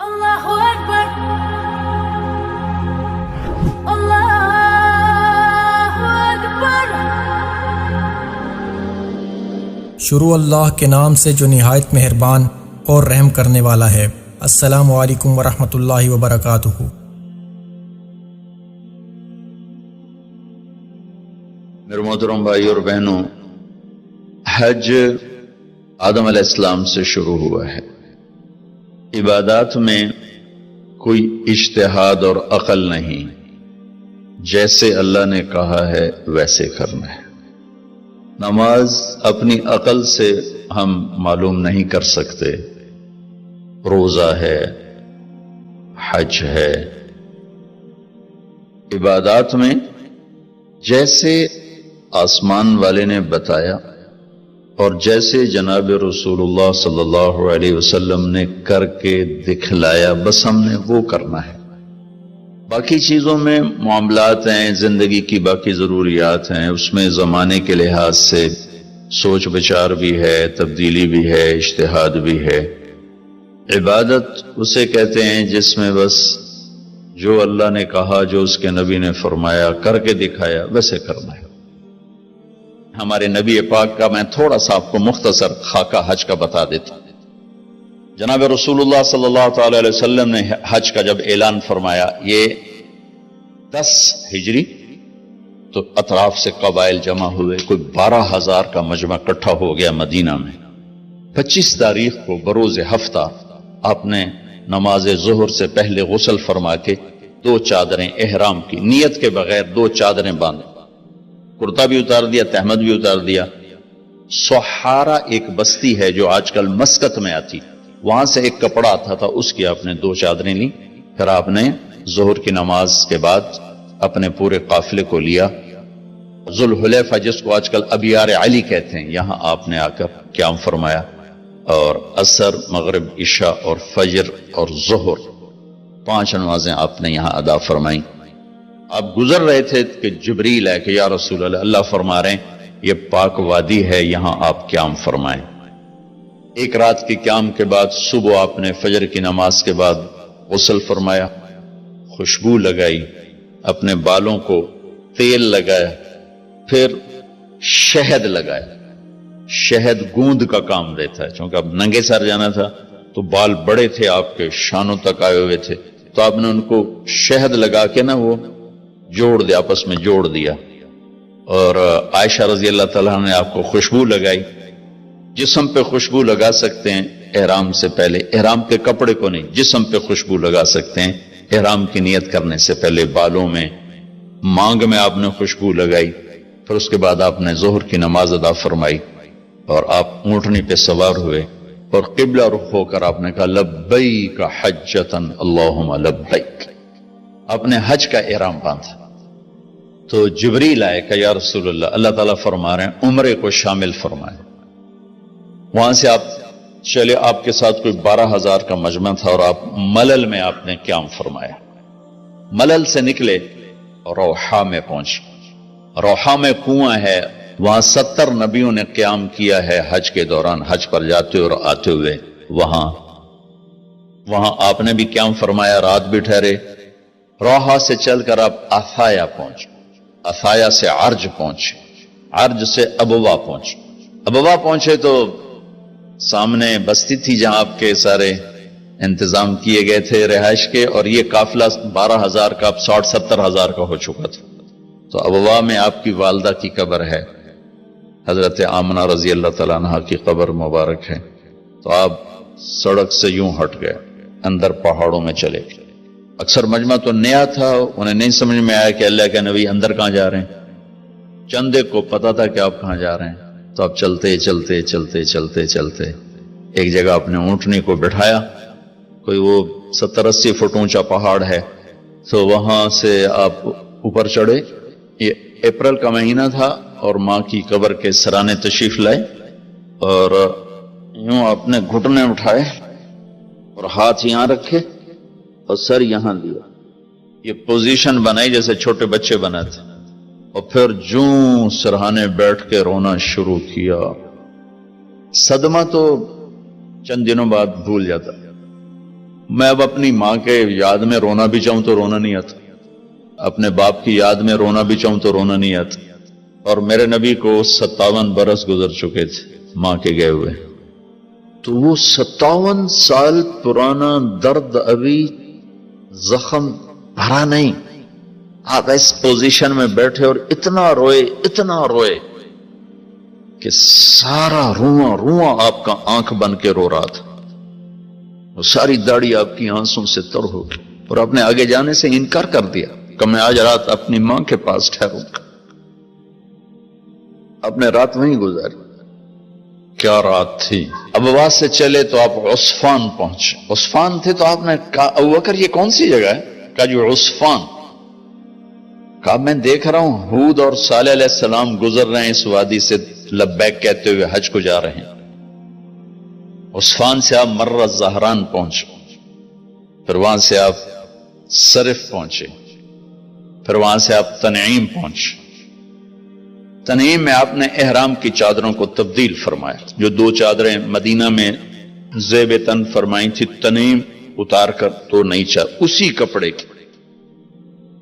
Allahu Akbar, Allahu Akbar. شروع اللہ کے نام سے جو نہایت مہربان اور رحم کرنے والا ہے۔ السلام علیکم ورحمۃ اللہ وبرکاتہ۔ میرے محترم بھائی اور بہنوں، حج آدم علیہ السلام سے شروع ہوا ہے۔ عبادات میں کوئی اجتہاد اور عقل نہیں، جیسے اللہ نے کہا ہے ویسے کرنا ہے۔ نماز اپنی عقل سے ہم معلوم نہیں کر سکتے، روزہ ہے، حج ہے۔ عبادات میں جیسے آسمان والے نے بتایا اور جیسے جناب رسول اللہ صلی اللہ علیہ وسلم نے کر کے دکھلایا، بس ہم نے وہ کرنا ہے۔ باقی چیزوں میں معاملات ہیں، زندگی کی باقی ضروریات ہیں، اس میں زمانے کے لحاظ سے سوچ بچار بھی ہے، تبدیلی بھی ہے، اجتہاد بھی ہے۔ عبادت اسے کہتے ہیں جس میں بس جو اللہ نے کہا، جو اس کے نبی نے فرمایا، کر کے دکھایا، ویسے کرنا ہے۔ ہمارے نبی پاک کا میں تھوڑا سا آپ کو مختصر خاکہ حج کا بتا دیتا ہوں۔ جناب رسول اللہ صلی اللہ تعالی علیہ وسلم نے حج کا جب اعلان فرمایا، یہ 10 ہجری، تو اطراف سے قبائل جمع ہوئے، کوئی 12,000 کا مجمع اکٹھا ہو گیا مدینہ میں۔ 25 تاریخ کو بروز ہفتہ آپ نے نماز ظہر سے پہلے غسل فرما کے 2 چادریں احرام کی نیت کے بغیر 2 چادریں باندھ، کرتا بھی اتار دیا، تہمد بھی اتار دیا۔ سحارا ایک بستی ہے جو آج کل مسکت میں آتی، وہاں سے ایک کپڑا آتا تھا، اس کی آپ نے 2 چادریں لی۔ پھر آپ نے ظہر کی نماز کے بعد اپنے پورے قافلے کو لیا، ذوالحلیفہ جس کو آج کل ابیار علی کہتے ہیں، یہاں آپ نے آ کر قیام فرمایا، اور عصر، مغرب، عشاء اور فجر اور ظہر 5 نمازیں آپ نے یہاں ادا فرمائیں۔ آپ گزر رہے تھے کہ جبریل ہے کہ یا رسول اللہ، اللہ فرما رہے ہیں یہ پاک وادی ہے، یہاں آپ قیام فرمائیں۔ ایک رات کی قیام کے بعد صبح آپ نے فجر کی نماز کے بعد غسل فرمایا، خوشبو لگائی، اپنے بالوں کو تیل لگایا، پھر شہد لگایا۔ شہد گوند کا کام دیتا ہے، چونکہ اب ننگے سر جانا تھا تو بال بڑے تھے، آپ کے شانوں تک آئے ہوئے تھے، تو آپ نے ان کو شہد لگا کے نا وہ جوڑ دیا، آپس میں جوڑ دیا۔ اور عائشہ رضی اللہ تعالیٰ نے آپ کو خوشبو لگائی۔ جسم پہ خوشبو لگا سکتے ہیں احرام سے پہلے، احرام کے کپڑے کو نہیں، جسم پہ خوشبو لگا سکتے ہیں احرام کی نیت کرنے سے پہلے۔ بالوں میں، مانگ میں آپ نے خوشبو لگائی۔ پھر اس کے بعد آپ نے ظہر کی نماز ادا فرمائی اور آپ اونٹنی پہ سوار ہوئے اور قبلہ رخ ہو کر آپ نے کہا لبیک حجۃ اللہم لبیک، آپ نے حج کا احرام باندھا۔ تو جبریل آئے کہ یا رسول اللہ، اللہ تعالیٰ فرما رہے ہیں عمرے کو شامل فرمائے۔ وہاں سے آپ چلے، آپ کے ساتھ کوئی 12,000 کا مجمع تھا، اور آپ ملل میں آپ نے قیام فرمایا۔ ملل سے نکلے اور روحا میں پہنچے۔ روحا میں کنواں ہے، وہاں 70 نبیوں نے قیام کیا ہے حج کے دوران، حج پر جاتے اور آتے ہوئے۔ وہاں آپ نے بھی قیام فرمایا، رات بھی ٹھہرے۔ روحا سے چل کر آپ افایا پہنچے، افایا سے عرج پہنچے، عرج سے ابوا پہنچے۔ ابوا پہنچے تو سامنے بستی تھی جہاں آپ کے سارے انتظام کیے گئے تھے رہائش کے، اور یہ قافلہ 12,000 کا اب 60-70,000 کا ہو چکا تھا۔ تو ابوا میں آپ کی والدہ کی قبر ہے، حضرت آمنہ رضی اللہ تعالیٰ عنہ کی قبر مبارک ہے۔ تو آپ سڑک سے یوں ہٹ گئے، اندر پہاڑوں میں چلے گئے۔ اکثر مجمع تو نیا تھا، انہیں نہیں سمجھ میں آیا کہ اللہ کے نبی اندر کہاں جا رہے ہیں۔ چندے کو پتا تھا کہ آپ کہاں جا رہے ہیں، تو آپ چلتے چلتے چلتے چلتے چلتے ایک جگہ اپنے اونٹنی کو بٹھایا، کوئی وہ 70-80 فٹ اونچا پہاڑ ہے، تو وہاں سے آپ اوپر چڑھے۔ یہ اپریل کا مہینہ تھا اور ماں کی قبر کے سرانے تشریف لائے، اور یوں اپنے گھٹنے اٹھائے اور ہاتھ یہاں رکھے اور سر یہاں دیا، یہ پوزیشن بنائی جیسے چھوٹے بچے بناتے، اور پھر جوں سرہانے بیٹھ کے رونا شروع کیا۔ صدمہ تو چند دنوں بعد بھول جاتا، میں اب اپنی ماں کے یاد میں رونا بھی چاہوں تو رونا نہیں آتا، اپنے باپ کی یاد میں رونا بھی چاہوں تو رونا نہیں آتا، اور میرے نبی کو 57 برس گزر چکے تھے ماں کے گئے ہوئے، تو وہ 57 سال پرانا درد ابھی زخم بھرا نہیں، آپ اس پوزیشن میں بیٹھے اور اتنا روئے کہ سارا رواں آپ کا آنکھ بن کے رو رہا تھا، وہ ساری داڑھی آپ کی آنسوں سے تر ہو گئی، اور آپ نے آگے جانے سے انکار کر دیا کہ میں آج رات اپنی ماں کے پاس ٹھہروں گا۔ آپ نے رات وہیں گزاری، کیا رات تھی۔ ابوا سے چلے تو آپ عصفان پہنچے، عصفان تھے تو آپ نے کہا ابوبکر یہ کون سی جگہ ہے؟ کہا جو عصفان۔ کہا میں دیکھ رہا ہوں ہود اور صالح علیہ السلام گزر رہے ہیں اس وادی سے، لبیک کہتے ہوئے حج کو جا رہے ہیں۔ عصفان سے آپ مرہ زہران پہنچے، پھر وہاں سے آپ صرف پہنچے، پھر وہاں سے آپ تنعیم پہنچے۔ تنعیم میں آپ نے احرام کی چادروں کو تبدیل فرمایا، جو 2 چادریں مدینہ میں زیب تن فرمائی تھی، تنعیم اتار کر تو نئی چادر اسی کپڑے کی۔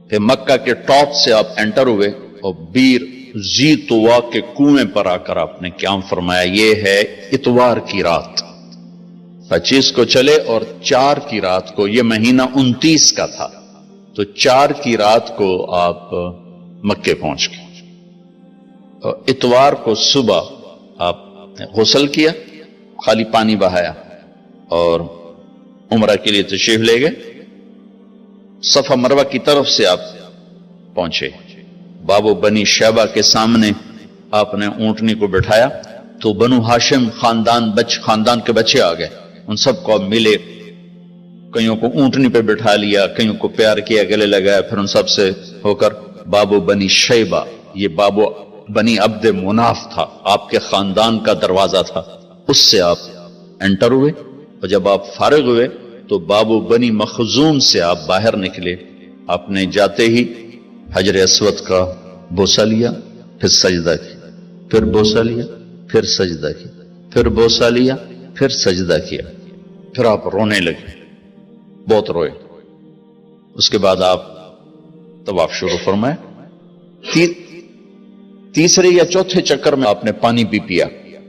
پھر مکہ کے ٹاپ سے آپ انٹر ہوئے اور بیر زی طوا کے کنویں پر آ کر آپ نے قیام فرمایا۔ یہ ہے اتوار کی رات، 25 کو چلے اور 4 کی رات کو، یہ مہینہ 29 کا تھا، تو 4 کی رات کو آپ مکے پہنچ گئے۔ اور اتوار کو صبح آپ نے غسل کیا، خالی پانی بہایا اور عمرہ کے لیے تشریف لے گئے۔ صفا مروہ کی طرف سے آپ پہنچے، بابو بنی شیبہ کے سامنے آپ نے اونٹنی کو بٹھایا تو بنو ہاشم خاندان کے بچے آ گئے، ان سب کو ملے، کئیوں کو اونٹنی پہ بٹھا لیا، کئیوں کو پیار کیا، گلے لگایا، پھر ان سب سے ہو کر بابو بنی شیبہ، یہ بابو بنی عبد مناف تھا، آپ کے خاندان کا دروازہ تھا، اس سے آپ انٹر ہوئے، اور جب آپ فارغ ہوئے تو بابو بنی مخزوم سے آپ باہر نکلے۔ آپ نے جاتے ہی حجر اسود کا بوسہ لیا، پھر سجدہ کیا، پھر بوسہ لیا، پھر سجدہ کیا، پھر بوسہ لیا، پھر سجدہ کیا، پھر آپ رونے لگے، بہت روئے۔ اس کے بعد آپ طواف شروع فرمائے۔ تیسرے یا چوتھے چکر میں آپ نے پانی بھی پیا،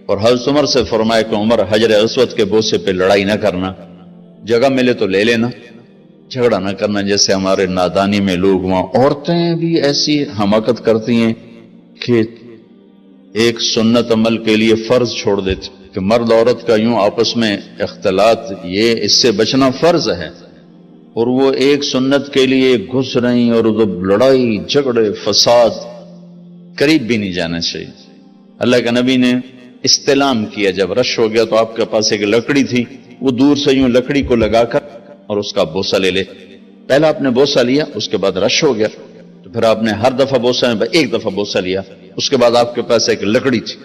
اور حضرت عمر سے فرمایا کہ عمر حجر اسود کے بوسے پہ لڑائی نہ کرنا، جگہ ملے تو لے لینا، جھگڑا نہ کرنا، جیسے ہمارے نادانی میں لوگ وہاں عورتیں بھی ایسی حماقت کرتی ہیں کہ ایک سنت عمل کے لیے فرض چھوڑ دیتے کہ مرد عورت کا یوں آپس میں اختلاط، یہ اس سے بچنا فرض ہے، اور وہ ایک سنت کے لیے گھس رہی، اور لڑائی جھگڑے فساد، قریب بھی نہیں جانا چاہیے۔ اللہ کے نبی نے استلام کیا، جب رش ہو گیا تو آپ کے پاس ایک لکڑی تھی، وہ دور سے یوں لکڑی کو لگا کر اور اس کا بوسہ لے لے۔ پہلا آپ نے بوسہ لیا، اس کے بعد رش ہو گیا تو پھر آپ نے ہر دفعہ بوسہ میں ایک دفعہ بوسہ لیا، اس کے بعد آپ کے پاس ایک لکڑی تھی،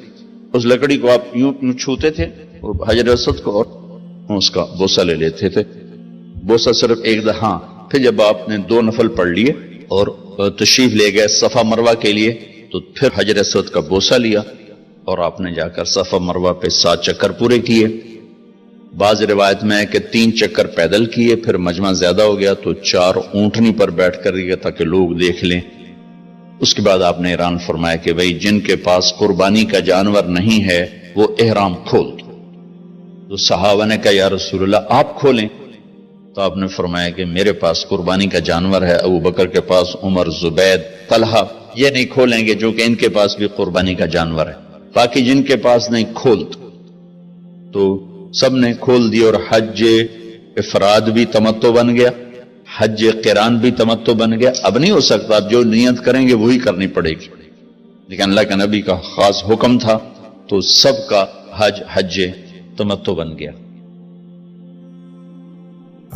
اس لکڑی کو آپ یوں چھوتے تھے اور حجر اسود کو، اور اس کا بوسہ لے لیتے تھے۔ بوسہ صرف ایک دفعہ، پھر جب آپ نے 2 نفل پڑھ لیے اور تشریف لے گئے صفا مروہ کے لیے، تو پھر حجر اسود کا بوسہ لیا اور آپ نے جا کر صفا مروہ پہ 7 چکر پورے کیے۔ بعض روایت میں ہے کہ 3 چکر پیدل کیے، پھر مجمع زیادہ ہو گیا تو 4 اونٹنی پر بیٹھ کر گیا تاکہ لوگ دیکھ لیں۔ اس کے بعد آپ نے اعلان فرمایا کہ بھئی جن کے پاس قربانی کا جانور نہیں ہے وہ احرام کھول دو۔ تو صحابہ نے کہا یا رسول اللہ آپ کھولیں، تو آپ نے فرمایا کہ میرے پاس قربانی کا جانور ہے، ابو بکر کے پاس، عمر، زبید، طلحہ یہ نہیں کھولیں گے جو کہ ان کے پاس بھی قربانی کا جانور ہے، باقی جن کے پاس نہیں کھول دو۔ تو سب نے کھول دی، اور حج افراد بھی تمتع بن گیا، حج قران بھی تمتع بن گیا۔ اب نہیں ہو سکتا، اب جو نیت کریں گے وہی کرنی پڑے گی، لیکن اللہ کے نبی کا خاص حکم تھا تو سب کا حج تمتع بن گیا۔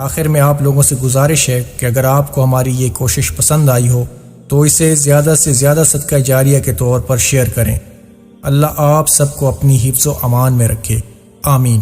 آخر میں آپ لوگوں سے گزارش ہے کہ اگر آپ کو ہماری یہ کوشش پسند آئی ہو تو اسے زیادہ سے زیادہ صدقہ جاریہ کے طور پر شیئر کریں۔ اللہ آپ سب کو اپنی حفظ و امان میں رکھے، آمین۔